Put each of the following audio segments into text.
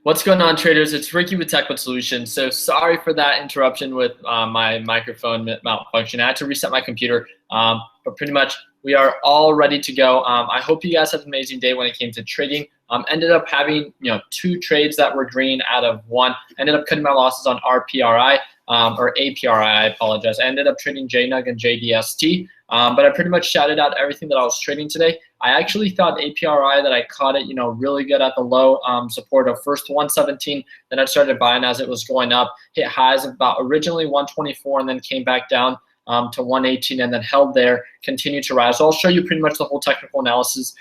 What's going on, traders? It's Ricky with TechBud Solutions. So sorry for that interruption with my microphone malfunction. I had to reset my computer, but pretty much we are all ready to go. I hope you guys had an amazing day when it came to trading. Ended up having 2 trades that were green out of 1. Ended up cutting my losses on RPRI or APRI. I apologize. I ended up trading JNUG and JDST, but I pretty much shouted out everything that I was trading today. I actually thought APRI that I caught it, really good at the low support of first 117. Then I started buying as it was going up, hit highs of about originally 124, and then came back down to 118 and then held there, continued to rise. So I'll show you pretty much the whole technical analysis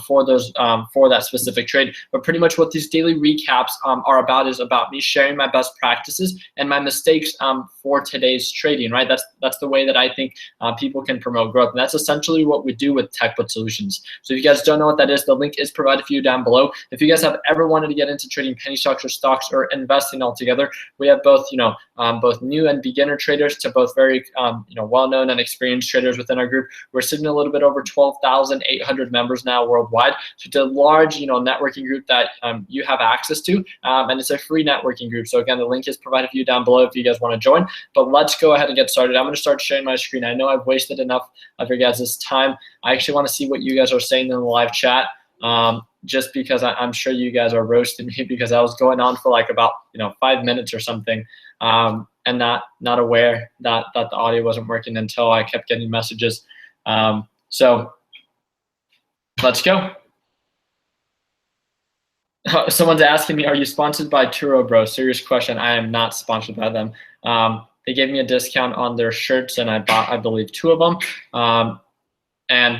for that specific trade. But pretty much what these daily recaps are about is about me sharing my best practices and my mistakes for today's trading, right? That's the way that I think people can promote growth. And that's essentially what we do with TechBud Solutions. So if you guys don't know what that is, the link is provided for you down below. If you guys have ever wanted to get into trading penny stocks or stocks or investing altogether, we have both, both new and beginner traders to both very well-known and experienced traders within our group. We're sitting a little bit over 12,800 members now worldwide. So it's a large, networking group that you have access to, and it's a free networking group. So again, the link is provided for you down below if you guys want to join. But let's go ahead and get started. I'm going to start sharing my screen. I know I've wasted enough of your guys' time. I actually want to see what you guys are saying in the live chat. Just because I'm sure you guys are roasting me because I was going on for like about 5 minutes or something, and not aware that the audio wasn't working until I kept getting messages. So let's go. Someone's asking me, are you sponsored by Turo Bro? Serious question. I am not sponsored by them. They gave me a discount on their shirts, and I bought, I believe, 2 of them. And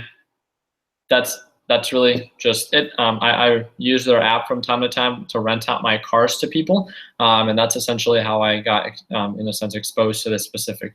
that's really just it. I use their app from time to time to rent out my cars to people, and that's essentially how I got, in a sense, exposed to this specific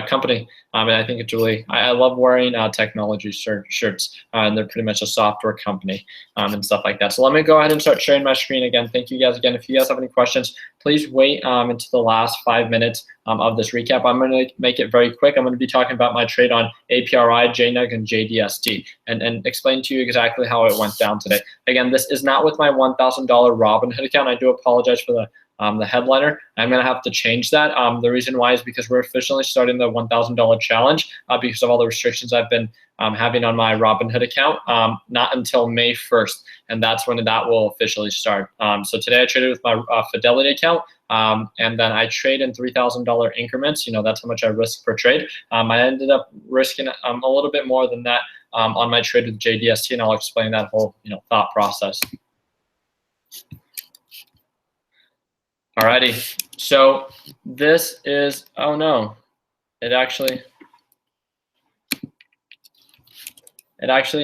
company. And I think it's really, I love wearing technology shirts, and they're pretty much a software company and stuff like that. So let me go ahead and start sharing my screen again. Thank you guys again. If you guys have any questions, please wait into the last 5 minutes of this recap. I'm going to make it very quick. I'm going to be talking about my trade on APRI, JNUG, and JDST, and explain to you exactly how it went down today. Again, this is not with my $1,000 Robinhood account. I do apologize for the headliner. I'm going to have to change that. The reason why is because we're officially starting the $1,000 challenge because of all the restrictions I've been having on my Robinhood account, not until May 1st, and that's when that will officially start. So today I traded with my Fidelity account, and then I trade in $3,000 increments. That's how much I risk per trade. I ended up risking a little bit more than that on my trade with JDST, and I'll explain that whole thought process. Alrighty, so this is, oh no, it actually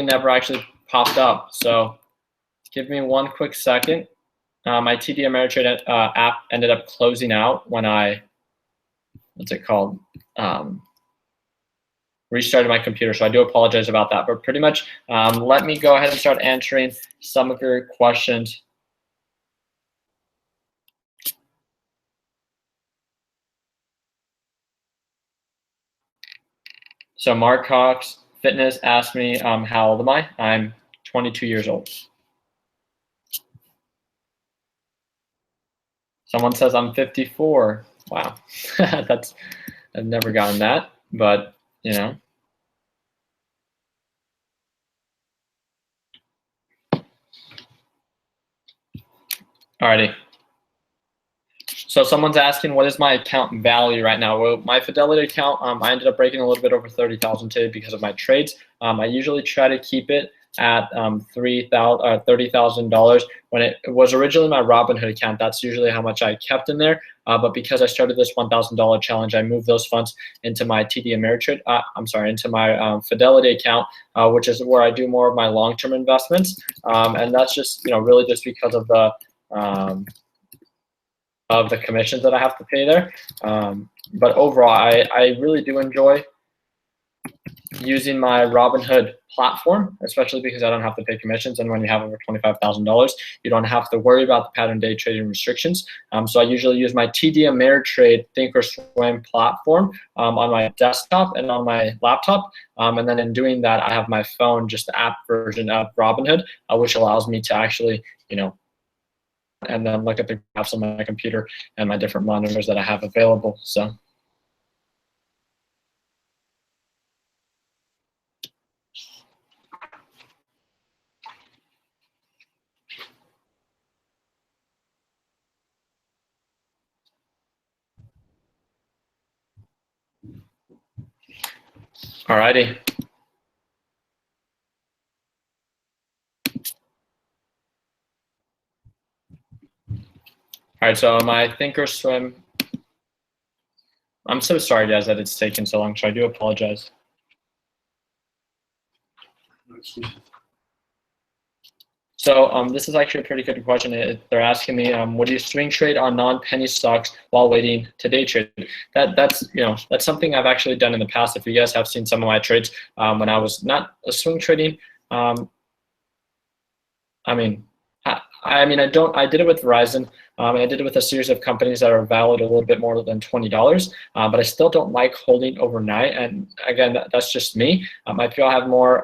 never actually popped up. So give me one quick second. My TD Ameritrade app ended up closing out when I, restarted my computer. So I do apologize about that, but pretty much let me go ahead and start answering some of your questions. So Mark Cox Fitness asked me, how old am I? I'm 22 years old. Someone says I'm 54. Wow, I've never gotten that, but Alrighty. So someone's asking, what is my account value right now? Well, my Fidelity account, I ended up breaking a little bit over 30,000 today because of my trades. I usually try to keep it at $30,000. When it was originally my Robinhood account, that's usually how much I kept in there. But because I started this $1,000 challenge, I moved those funds into my TD Ameritrade. Into my Fidelity account, which is where I do more of my long-term investments. And that's just really just because of the commissions that I have to pay there. But overall, I really do enjoy using my Robinhood platform, especially because I don't have to pay commissions. And when you have over $25,000, you don't have to worry about the pattern day trading restrictions. So I usually use my TD Ameritrade Thinkorswim platform on my desktop and on my laptop. And then in doing that, I have my phone, just the app version of Robinhood, which allows me to actually, and then look at the graphs on my computer and my different monitors that I have available. So. Alrighty. All right, so my Thinkorswim. I'm so sorry, guys, that it's taken so long. So I do apologize. So this is actually a pretty good question. They're asking me, would you swing trade on non-penny stocks while waiting to day trade? That's something I've actually done in the past. If you guys have seen some of my trades when I was not swing trading, I did it with Verizon. And I did it with a series of companies that are valued a little bit more than $20, but I still don't like holding overnight. And again, that's just me. I feel I have more,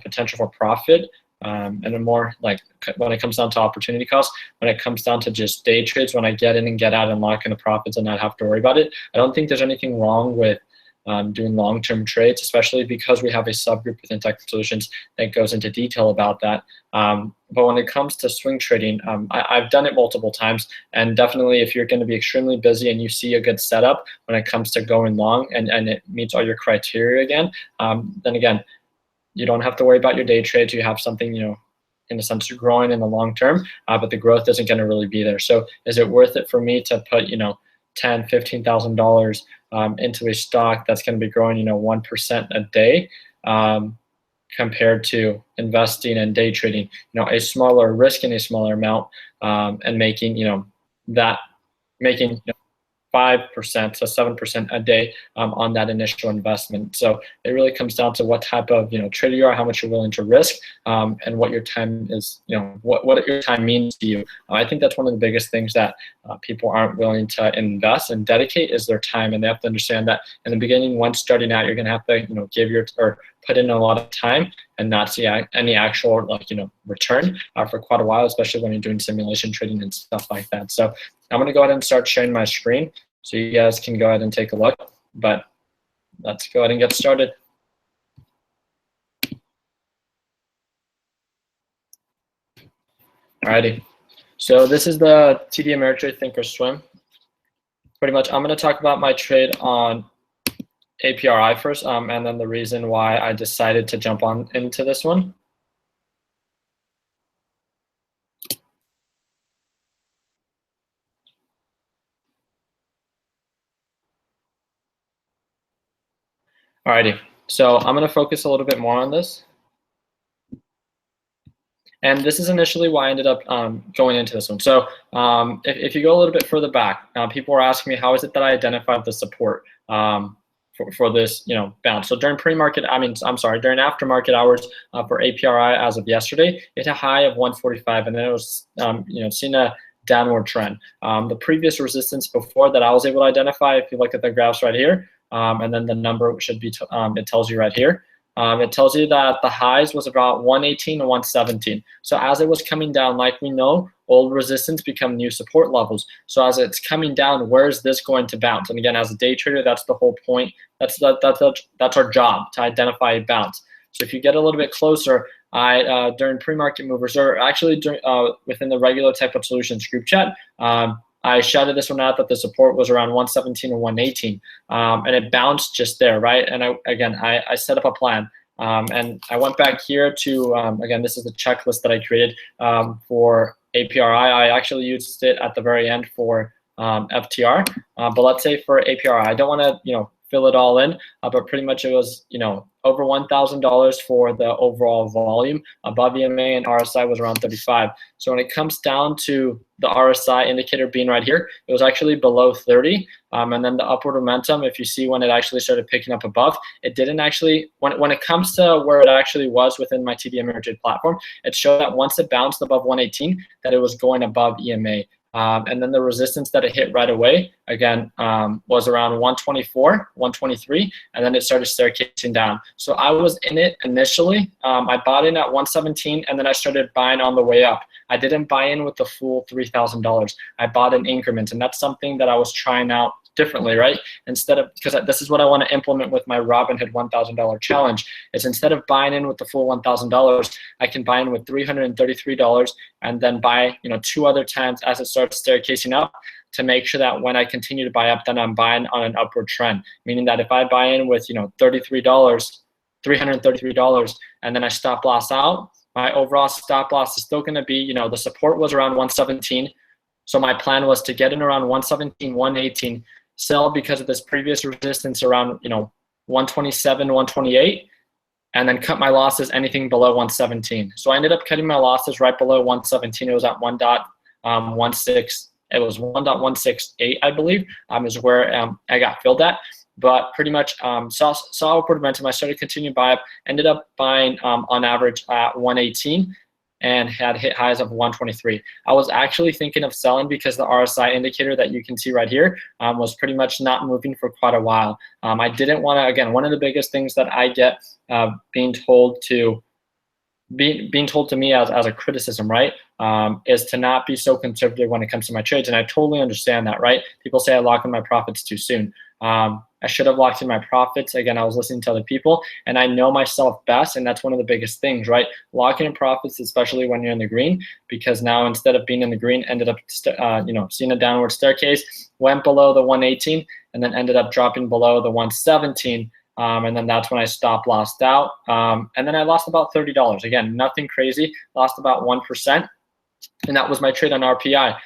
potential for profit, and a more like when it comes down to opportunity cost. When it comes down to just day trades, when I get in and get out and lock in the profits and not have to worry about it, I don't think there's anything wrong with doing long-term trades, especially because we have a subgroup within Technical Solutions that goes into detail about that. But when it comes to swing trading, I've done it multiple times, and definitely if you're going to be extremely busy and you see a good setup when it comes to going long and it meets all your criteria again, then again, you don't have to worry about your day trades. You have something, in a sense, you're growing in the long term, but the growth isn't going to really be there. So is it worth it for me to put, $10,000, $15,000 into a stock that's going to be growing, 1% a day, compared to investing and day trading, a smaller risk in a smaller amount, and making, making 5% to 7% a day on that initial investment. So it really comes down to what type of trader you are, how much you're willing to risk, and what your time is, what your time means to you. I think that's one of the biggest things that people aren't willing to invest and dedicate is their time, and they have to understand that in the beginning, once starting out, you're going to have to give or put in a lot of time and not see any actual return for quite a while, especially when you're doing simulation trading and stuff like that. So I'm going to go ahead and start sharing my screen so you guys can go ahead and take a look, but let's go ahead and get started. Alrighty, so this is the TD Ameritrade Thinkorswim. Pretty much, I'm going to talk about my trade on APRI first, and then the reason why I decided to jump on into this one. Alrighty, so I'm going to focus a little bit more on this. And this is initially why I ended up going into this one. So if you go a little bit further back, people were asking me, how is it that I identified the support for this bounce? So during pre-market, during aftermarket hours for APRI as of yesterday, it hit a high of 145, and then it was seen a downward trend. The previous resistance before that I was able to identify, if you look at the graphs right here, and then the number should be, it tells you right here. It tells you that the highs was about 118 and 117. So as it was coming down, like we know, old resistance become new support levels. So as it's coming down, where is this going to bounce? And again, as a day trader, that's the whole point. That's our job, to identify a bounce. So if you get a little bit closer, during pre-market movers, or actually within the regular Technical Solutions group chat, I shouted this one out that the support was around 117 or 118, and it bounced just there, right? And I set up a plan, and I went back here to, again, this is the checklist that I created for APRI. I actually used it at the very end for FTR, but let's say for APRI, I don't want to, fill it all in, but pretty much it was, over $1,000 for the overall volume. Above EMA and RSI was around 35. So when it comes down to the RSI indicator being right here, it was actually below 30. And then the upward momentum, if you see when it actually started picking up above, it didn't actually, when it comes to where it actually was within my TD Ameritrade platform, it showed that once it bounced above 118, that it was going above EMA. And then the resistance that it hit right away, again, was around 124, 123, and then it started staircasing down. So I was in it initially. I bought in at 117, and then I started buying on the way up. I didn't buy in with the full $3,000. I bought in increments, and that's something that I was trying out differently, right? Instead of, because this is what I want to implement with my Robinhood $1,000 challenge, is instead of buying in with the full $1,000, I can buy in with $333 and then buy, 2 other times as it starts staircasing up, to make sure that when I continue to buy up, then I'm buying on an upward trend. Meaning that if I buy in with, $333, and then I stop loss out, my overall stop loss is still going to be, the support was around 117. So my plan was to get in around 117, 118, sell because of this previous resistance around, 127, 128, and then cut my losses anything below 117. So I ended up cutting my losses right below 117. It was at 1.16. It was 1.168, I believe, is where I got filled at. But pretty much saw upward momentum. I started continuing buy up, ended up buying on average at 118 and had hit highs of 123. I was actually thinking of selling because the RSI indicator that you can see right here was pretty much not moving for quite a while. I didn't want to, again, one of the biggest things that I get being told to me as a criticism, right, is to not be so conservative when it comes to my trades. And I totally understand that, right? People say I lock in my profits too soon. I should have locked in my profits. Again, I was listening to other people, and I know myself best, and that's one of the biggest things, right? Locking in profits, especially when you're in the green, because now instead of being in the green, ended up seeing a downward staircase, went below the 118, and then ended up dropping below the 117. And then that's when I stopped lost out. And then I lost about $30. Again, nothing crazy, lost about 1%. And that was my trade on RPI.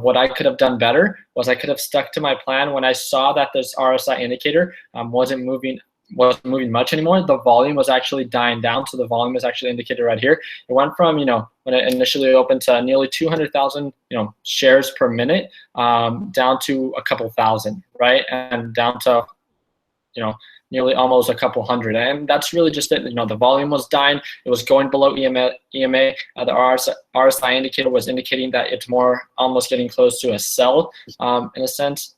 What I could have done better was I could have stuck to my plan when I saw that this RSI indicator wasn't moving much anymore. The volume was actually dying down. So the volume is actually indicated right here. It went from, when it initially opened to nearly 200,000, shares per minute, down to a couple thousand, right? And down to, nearly almost a couple hundred. And that's really just it. The volume was dying. It was going below EMA. The RSI indicator was indicating that it's more almost getting close to a sell in a sense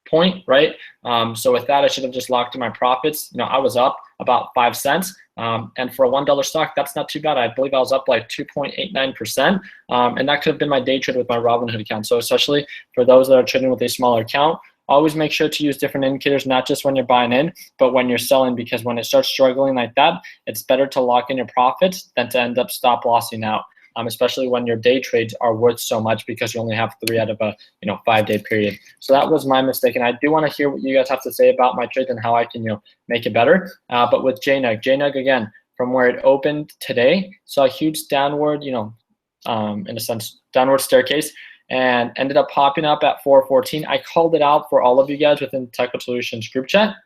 point, right? So with that, I should have just locked in my profits. I was up about 5 cents. And for a $1 stock, that's not too bad. I believe I was up like 2.89%. And that could have been my day trade with my Robinhood account. So especially for those that are trading with a smaller account, always make sure to use different indicators, not just when you're buying in, but when you're selling, because when it starts struggling like that, it's better to lock in your profits than to end up stop lossing out, especially when your day trades are worth so much because you only have 3 out of a 5-day period. So that was my mistake, and I do want to hear what you guys have to say about my trade and how I can make it better. But with JNUG again, from where it opened today, saw a huge downward, in a sense, downward staircase, and ended up popping up at 414. I called it out for all of you guys within Technical Solutions group chat.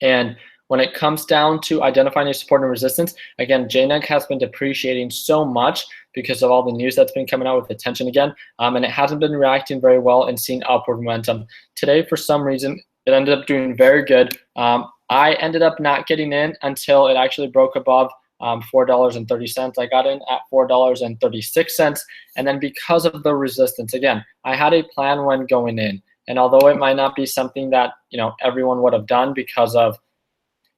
And when it comes down to identifying your support and resistance, again, JNUG has been depreciating so much because of all the news that's been coming out with attention again, and it hasn't been reacting very well and seeing upward momentum. Today, for some reason, it ended up doing very good. I ended up not getting in until it actually broke above $4.30. I got in at $4.36, and then because of the resistance, again, I had a plan when going in, and although it might not be something that everyone would have done because of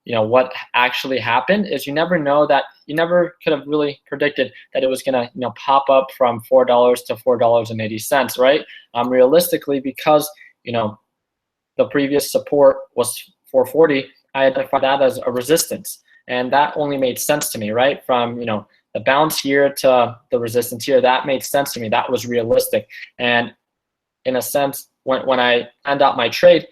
what actually happened, is you never know that you never could have really predicted that it was gonna pop up from $4 to $4.80, right? Realistically, because the previous support was 440, I identified that as a resistance. And that only made sense to me, right? From the bounce here to the resistance here, that made sense to me. That was realistic. And in a sense, when I end out my trade,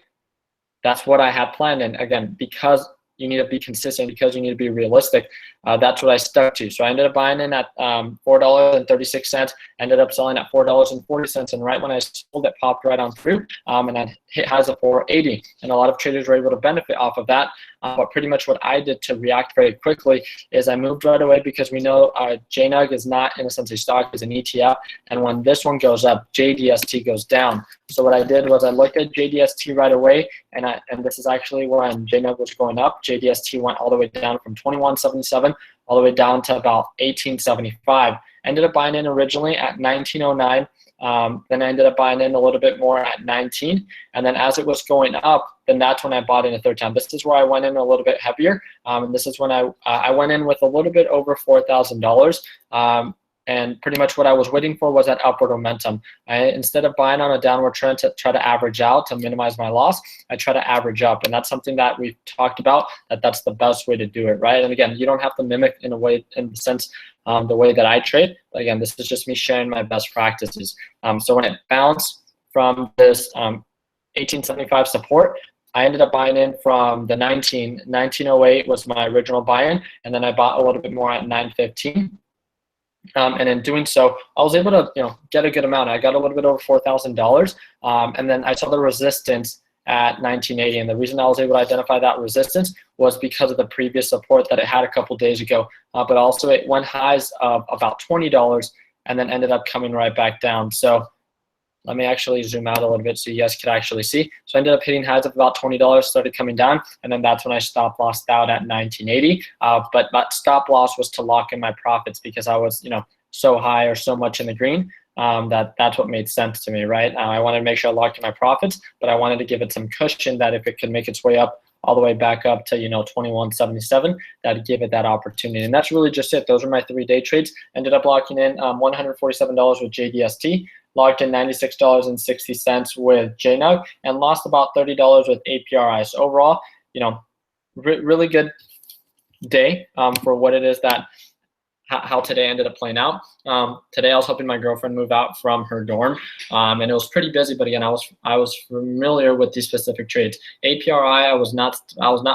that's what I had planned. And again, because you need to be consistent, because you need to be realistic, that's what I stuck to. So I ended up buying in at $4.36, ended up selling at $4.40, and right when I sold, it popped right on through, and I hit highs of $4.80. And a lot of traders were able to benefit off of that. But pretty much what I did to react very quickly is I moved right away, because we know JNUG is not, in a sense, a stock, it's an ETF. And when this one goes up, JDST goes down. So what I did was I looked at JDST right away, and this is actually when JNUG was going up. JDST went all the way down from 21.77 all the way down to about 18.75. Ended up buying in originally at 19.09. Then I ended up buying in a little bit more at 19, and then as it was going up, then that's when I bought in a third time. This is where I went in a little bit heavier, and this is when I went in with a little bit over $4,000. And pretty much what I was waiting for was that upward momentum. Instead of buying on a downward trend to try to average out to minimize my loss, I try to average up. And that's something that we've talked about, that's the best way to do it, right? And again, you don't have to mimic in the sense the way that I trade. But again, this is just me sharing my best practices. So when it bounced from this 1875 support, I ended up buying in from the 1908 was my original buy-in, and then I bought a little bit more at 915. And in doing so, I was able to, get a good amount. I got a little bit over $4,000, and then I saw the resistance at 1980. And the reason I was able to identify that resistance was because of the previous support that it had a couple days ago. But also, it went highs of about $20, and then ended up coming right back down. So let me actually zoom out a little bit so you guys could actually see. So I ended up hitting highs of about $20, started coming down, and then that's when I stop lossed out at 1980. But that stop loss was to lock in my profits because I was, so high or so much in the green. That's what made sense to me, right? I wanted to make sure I locked in my profits, but I wanted to give it some cushion that if it could make its way up all the way back up to 2177, that'd give it that opportunity. And that's really just it. Those are my 3-day trades. Ended up locking in $147 with JDST, locked in $96.60 with JNUG, and lost about $30 with APRI. So overall, really good day for what it is that how today ended up playing out. Today I was helping my girlfriend move out from her dorm, and it was pretty busy. But again, I was familiar with these specific trades. APRI, I was not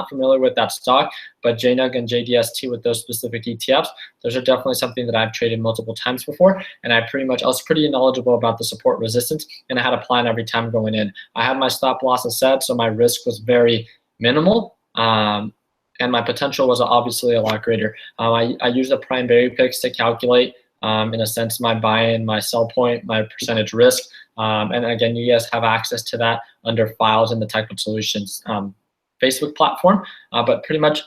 familiar with that stock, but JNUG and JDST with those specific ETFs, those are definitely something that I've traded multiple times before. And I was pretty knowledgeable about the support resistance, and I had a plan every time going in. I had my stop losses set, so my risk was very minimal. And my potential was obviously a lot greater. I used the prime berry picks to calculate, in a sense, my buy-in, my sell point, my percentage risk. And again, you guys have access to that under files in the Technical Solutions Facebook platform. But pretty much,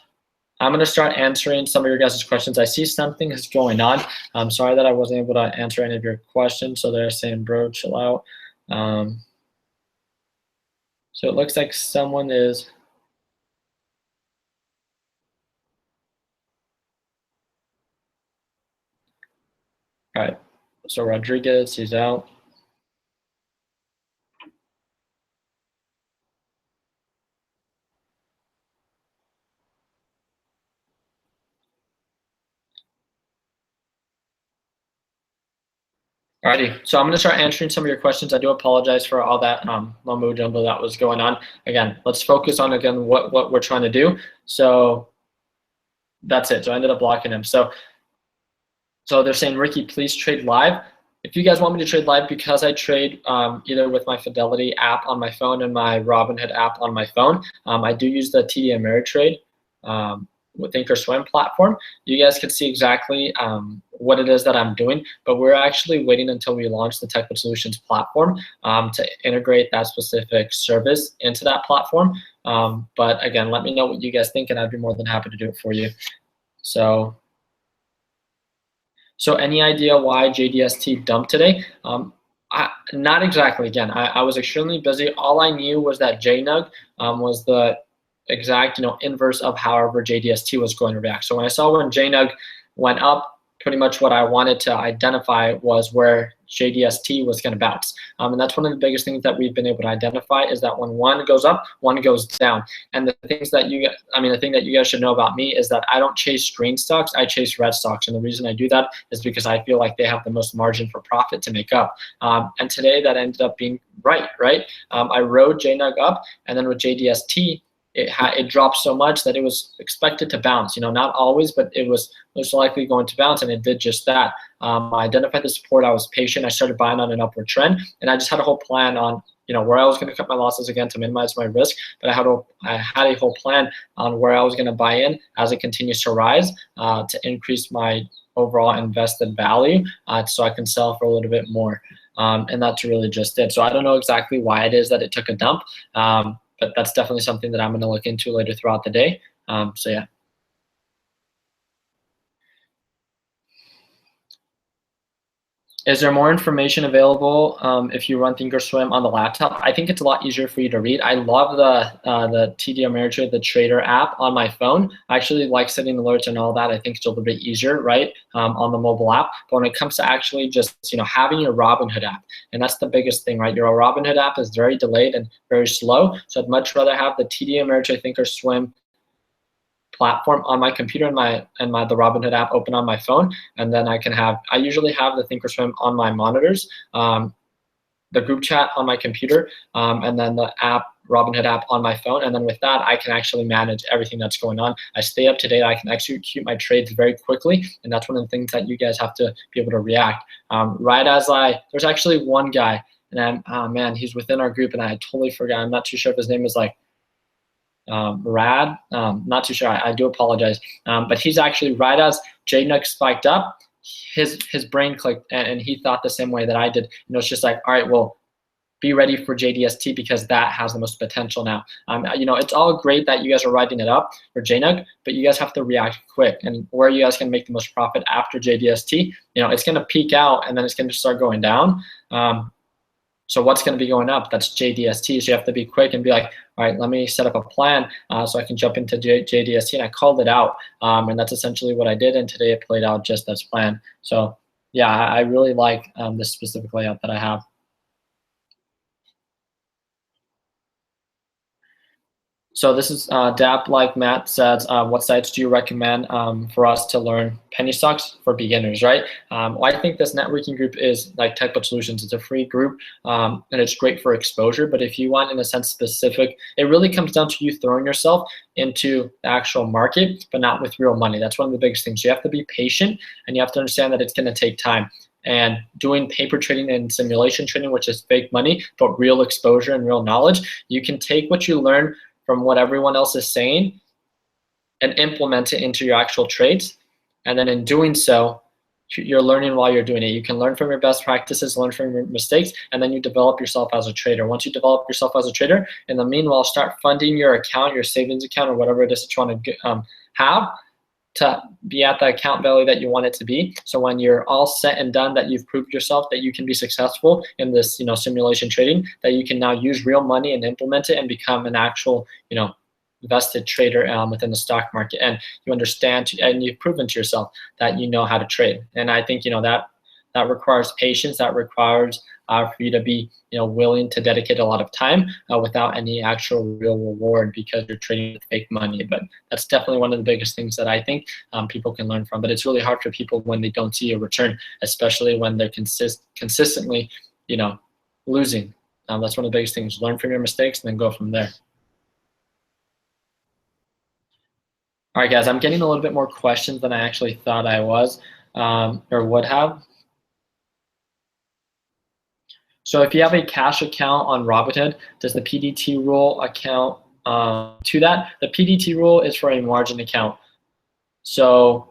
I'm going to start answering some of your guys' questions. I see something is going on. I'm sorry that I wasn't able to answer any of your questions. So they're saying, bro, chill out. So it looks like someone is... All right, so Rodriguez, he's out. Alrighty, so I'm going to start answering some of your questions. I do apologize for all that mumbo jumbo that was going on. Again, let's focus on what we're trying to do. So that's it. So I ended up blocking him. So they're saying, Ricky, please trade live. If you guys want me to trade live, because I trade either with my Fidelity app on my phone and my Robinhood app on my phone, I do use the TD Ameritrade with Thinkorswim platform. You guys can see exactly what it is that I'm doing, but we're actually waiting until we launch the Technical Solutions platform to integrate that specific service into that platform. But again, let me know what you guys think, and I'd be more than happy to do it for you. So any idea why JDST dumped today? Not exactly. Again, I was extremely busy. All I knew was that JNUG was the exact inverse of however JDST was going to react. So when I saw when JNUG went up, pretty much what I wanted to identify was where JDST was going to bounce. And that's one of the biggest things that we've been able to identify, is that when one goes up, one goes down. And the things that the thing that you guys should know about me is that I don't chase green stocks, I chase red stocks. And the reason I do that is because I feel like they have the most margin for profit to make up. And today that ended up being right? I rode JNUG up, and then with JDST, it dropped so much that it was expected to bounce. Not always, but it was most likely going to bounce, and it did just that. I identified the support. I was patient. I started buying on an upward trend, and I just had a whole plan on where I was going to cut my losses again to minimize my risk. But I had a whole plan on where I was going to buy in as it continues to rise to increase my overall invested value, so I can sell for a little bit more. And that's really just it. So I don't know exactly why it is that it took a dump. But that's definitely something that I'm going to look into later throughout the day. So yeah. Is there more information available if you run Thinkorswim on the laptop? I think it's a lot easier for you to read. I love the TD Ameritrade, the Trader app on my phone. I actually like setting alerts and all that. I think it's a little bit easier, right, on the mobile app. But when it comes to actually just having your Robinhood app, and that's the biggest thing, right? Your Robinhood app is very delayed and very slow. So I'd much rather have the TD Ameritrade Thinkorswim platform on my computer and the Robinhood app open on my phone, and then I usually have the Thinkorswim on my monitors, the group chat on my computer, and then the Robinhood app on my phone, and then with that I can actually manage everything that's going on. I stay up to date. I can execute my trades very quickly, and that's one of the things that you guys have to be able to react. There's actually one guy, and oh man, he's within our group, and I totally forgot. I'm not too sure if his name is like Rad, not too sure. I do apologize. But he's actually, right as JNUG spiked up, his brain clicked, and he thought the same way that I did. It's just like, all right, well, be ready for JDST because that has the most potential now. It's all great that you guys are writing it up for JNUG, but you guys have to react quick. And where you guys can make the most profit after JDST, it's going to peak out and then it's going to start going down. So what's going to be going up? That's JDST. So you have to be quick and be like, all right, let me set up a plan so I can jump into JDST. And I called it out. And that's essentially what I did. And today it played out just as planned. So yeah, I really like this specific layout that I have. So this is DAP, like Matt says, what sites do you recommend for us to learn penny stocks for beginners, right? Well, I think this networking group is like TechBot Solutions. It's a free group and it's great for exposure. But if you want, in a sense, specific, it really comes down to you throwing yourself into the actual market, but not with real money. That's one of the biggest things. You have to be patient and you have to understand that it's going to take time. And doing paper trading and simulation trading, which is fake money, but real exposure and real knowledge, you can take what you learn from what everyone else is saying and implement it into your actual trades. And then in doing so, you're learning while you're doing it. You can learn from your best practices, learn from your mistakes, and then you develop yourself as a trader. Once you develop yourself as a trader, in the meanwhile, start funding your account, your savings account, or whatever it is that you want to have to be at the account value that you want it to be. So when you're all set and done, that you've proved yourself that you can be successful in this, simulation trading, that you can now use real money and implement it and become an actual, vested trader within the stock market. And you understand and you've proven to yourself that you know how to trade. And I think, that requires patience. That requires for you to be, willing to dedicate a lot of time without any actual real reward because you're trading with fake money. But that's definitely one of the biggest things that I think people can learn from. But it's really hard for people when they don't see a return, especially when they're consistently, losing. That's one of the biggest things. Learn from your mistakes and then go from there. All right, guys, I'm getting a little bit more questions than I actually thought I was or would have. So if you have a cash account on Robinhood, does the PDT rule account to that? The PDT rule is for a margin account. So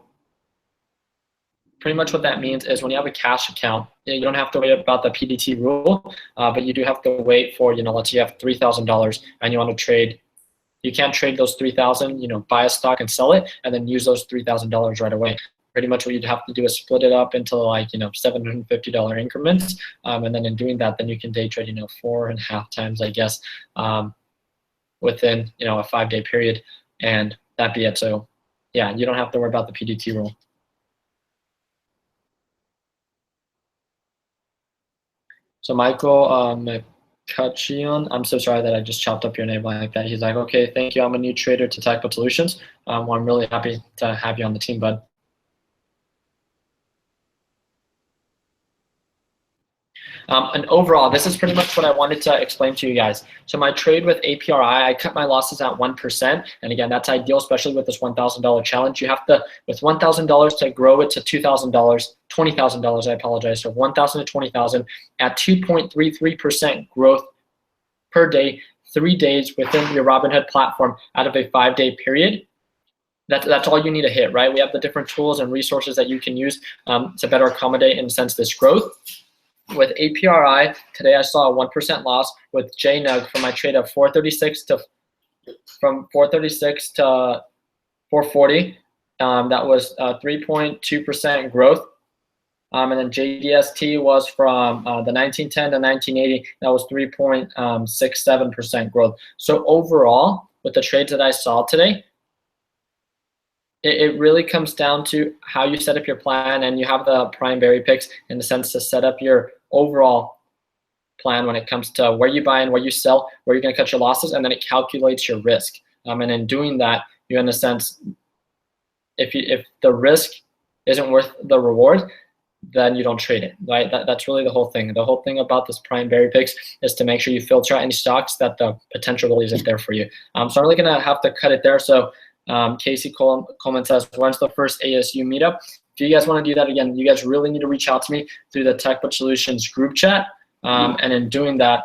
pretty much what that means is when you have a cash account, you don't have to wait about the PDT rule, but you do have to wait for, let's say you have $3,000 and you want to trade. You can't trade those $3,000, buy a stock and sell it and then use those $3,000 right away. Pretty much what you'd have to do is split it up into like, $750 increments. And then in doing that, then you can day trade, 4.5 times, I guess, within, a 5-day period. And that'd be it. So yeah, you don't have to worry about the PDT rule. So Michael McCutcheon, I'm so sorry that I just chopped up your name like that. He's like, okay, thank you. I'm a new trader to TechBot Solutions. Well, I'm really happy to have you on the team, bud. And overall, this is pretty much what I wanted to explain to you guys. So my trade with APRI, I cut my losses at 1%. And again, that's ideal, especially with this $1,000 challenge. You have to, with $1,000 to grow it to $2,000, $20,000, I apologize. So 1,000 to 20,000 at 2.33% growth per day, 3 days within your Robinhood platform out of a 5-day period. That's all you need to hit, right? We have the different tools and resources that you can use to better accommodate, in a sense, this growth. With APRI, today I saw a 1% loss. With JNUG from my trade of 436 to 440, that was 3.2% growth. And then JDST was from the 1910 to 1980. That was 3.67% growth. So overall, with the trades that I saw today, it really comes down to how you set up your plan, and you have the prime berry picks in the sense to set up your overall plan when it comes to where you buy and where you sell, where you're going to cut your losses, and then it calculates your risk. And in doing that, you, in a sense, if the risk isn't worth the reward, then you don't trade it, right? That's really the whole thing. The whole thing about this prime berry picks is to make sure you filter out any stocks that the potential really isn't there for you. So I'm really going to have to cut it there. So Casey Coleman says, when's the first ASU meetup? If you guys want to do that, again, you guys really need to reach out to me through the TechBud Solutions group chat. And in doing that,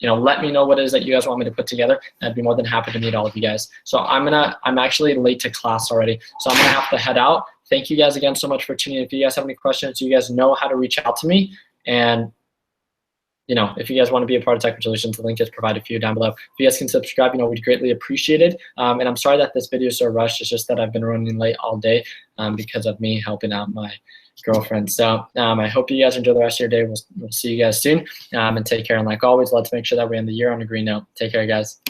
let me know what it is that you guys want me to put together. I'd be more than happy to meet all of you guys. So I'm actually late to class already, so I'm gonna have to head out. Thank you guys again so much for tuning in. If you guys have any questions, you guys know how to reach out to me. And if you guys want to be a part of TechBud Solutions, the link is provided for you down below. If you guys can subscribe, we'd greatly appreciate it. And I'm sorry that this video is so rushed. It's just that I've been running late all day because of me helping out my girlfriend. So I hope you guys enjoy the rest of your day. We'll see you guys soon. And take care. And like always, let's make sure that we end the year on a green note. Take care, guys.